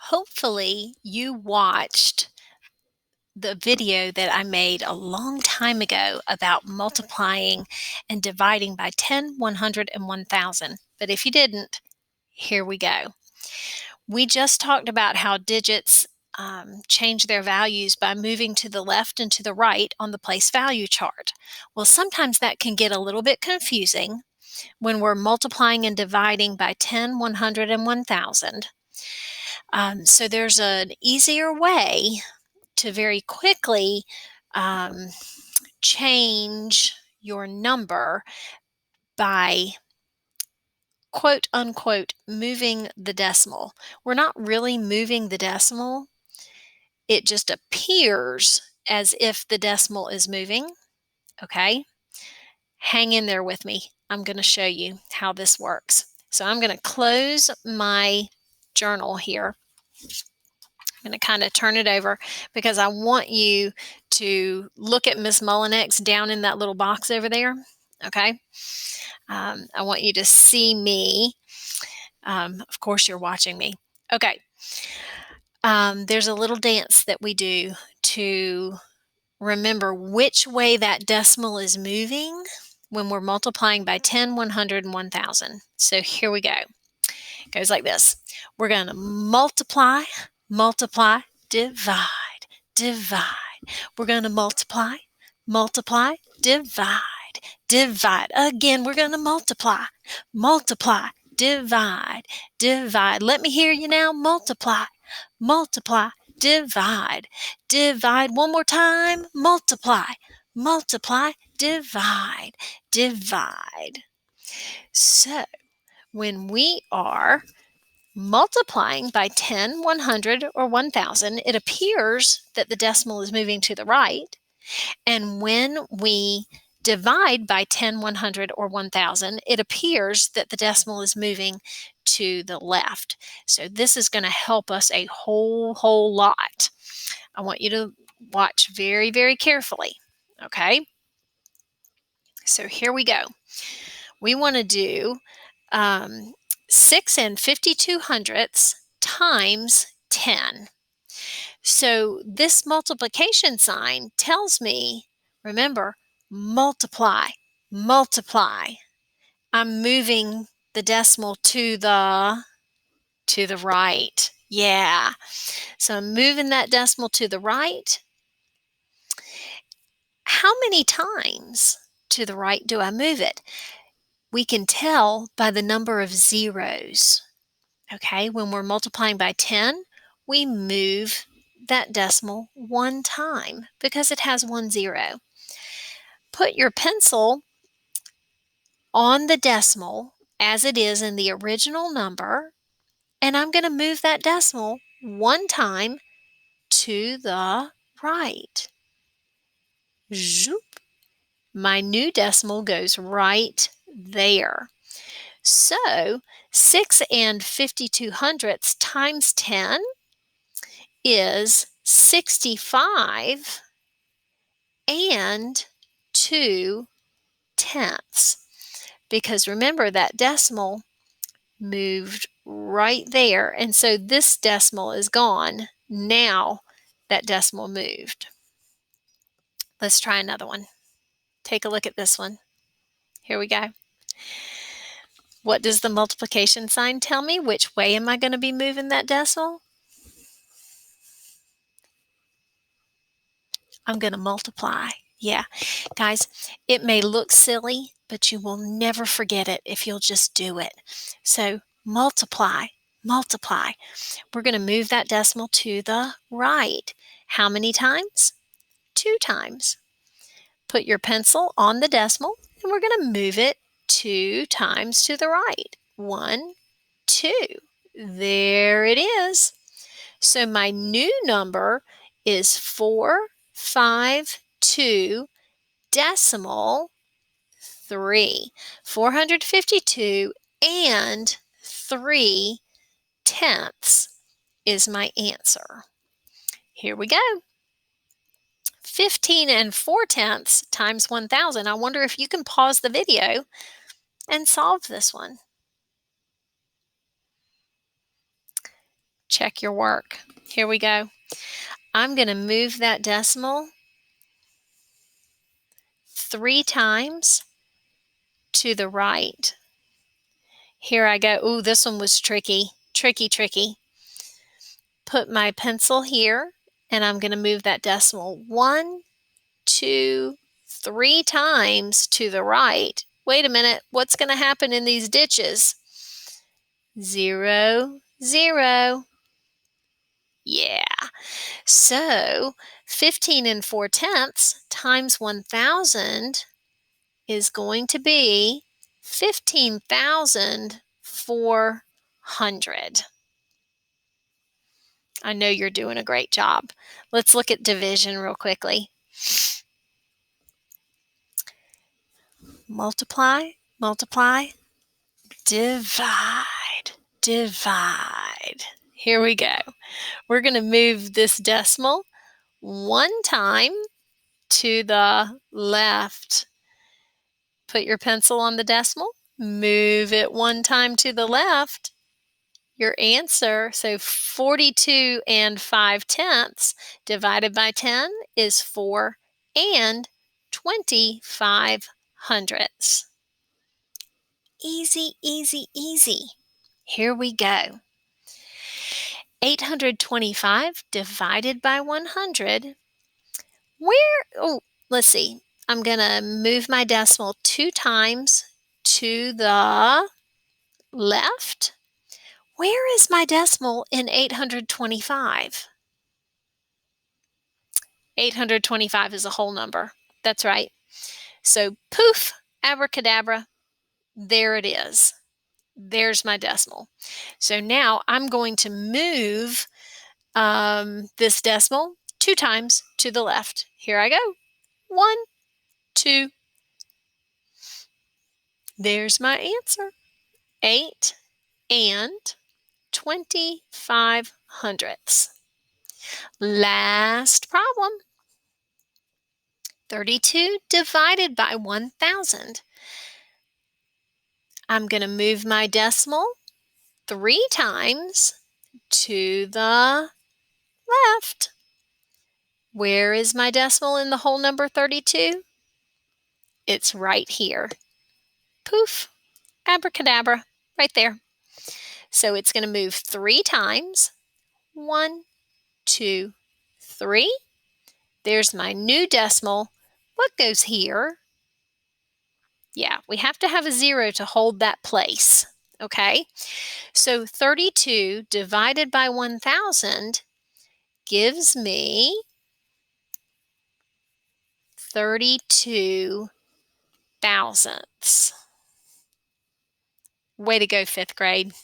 Hopefully, you watched the video that I made a long time ago about multiplying and dividing by 10, 100, and 1,000. But if you didn't, here we go. We just talked about how digits change their values by moving to the left and to the right on the place value chart. Well, sometimes that can get a little bit confusing when we're multiplying and dividing by 10, 100, and 1,000. So there's an easier way to very quickly change your number by quote unquote moving the decimal. We're not really moving the decimal. It just appears as if the decimal is moving. Okay. Hang in there with me. I'm going to show you how this works. So I'm going to close my journal here. I'm going to kind of turn it over because I want you to look at Miss Mullinex down in that little box over there. Okay. I want you to see me. Of course, you're watching me. Okay. There's a little dance that we do to remember which way that decimal is moving when we're multiplying by 10, 100, and 1,000. So here we go. It goes like this. We're going to multiply, multiply, divide, divide. We're going to multiply, multiply, divide, divide. Again, we're going to multiply, multiply, divide, divide. Let me hear you now. Multiply, multiply, divide, divide. One more time. Multiply, multiply, divide, divide. So when we are multiplying by 10, 100, or 1,000, it appears that the decimal is moving to the right. And when we divide by 10, 100, or 1,000, it appears that the decimal is moving to the left. So this is going to help us a whole lot. I want you to watch very, very carefully. Okay? So here we go. We want to do 6 and 52 hundredths times 10. So this multiplication sign tells me, remember, multiply, multiply. I'm moving the decimal to the right. Yeah. So I'm moving that decimal to the right. How many times to the right do I move it? We can tell by the number of zeros. Okay, when we're multiplying by 10, we move that decimal one time because it has 1 0. Put your pencil on the decimal as it is in the original number, and I'm going to move that decimal one time to the right. Zoop. My new decimal goes right there. So 6 and 52 hundredths times 10 is 65 and 2 tenths. Because remember, that decimal moved right there. And so this decimal is gone. Now that decimal moved. Let's try another one. Take a look at this one. Here we go. What does the multiplication sign tell me? Which way am I going to be moving that decimal? I'm going to multiply. Yeah, guys, it may look silly, but you will never forget it if you'll just do it. So multiply, multiply. We're going to move that decimal to the right. How many times? 2 times. Put your pencil on the decimal, and we're going to move it 2 times to the right. 1, 2. There it is. So my new number is 452 decimal 3. 452 and 3 tenths is my answer. Here we go. 15 and 4 tenths times 1,000. I wonder if you can pause the video and solve this one. Check your work. Here we go. I'm going to move that decimal 3 times to the right. Here I go. Ooh, this one was tricky. Tricky. Put my pencil here, and I'm going to move that decimal 1, 2, 3 times to the right. Wait a minute. What's going to happen in these ditches? 0, 0. Yeah. So 15 4/10 times 1,000 is going to be 15,400. I know you're doing a great job. Let's look at division real quickly. Multiply, divide. Here we go. We're going to move this decimal 1 time to the left. Put your pencil on the decimal, move it 1 time to the left. Your answer, so 42 5/10 divided by 10 is 4 25/100. Easy. Here we go. 825 divided by 100. Let's see. I'm going to move my decimal 2 times to the left. Where is my decimal in 825? 825 is a whole number. That's right. So poof, abracadabra, there it is. There's my decimal. So now I'm going to move this decimal 2 times to the left. Here I go. 1, 2. There's my answer. 8 25/100. Last problem. 32 divided by 1,000. I'm going to move my decimal 3 times to the left. Where is my decimal in the whole number 32? It's right here. Poof, abracadabra, right there. So it's going to move 3 times. 1, 2, 3. There's my new decimal. What goes here? Yeah, we have to have a 0 to hold that place. Okay, so 32 divided by 1,000 gives me 32 thousandths. Way to go, 5th grade.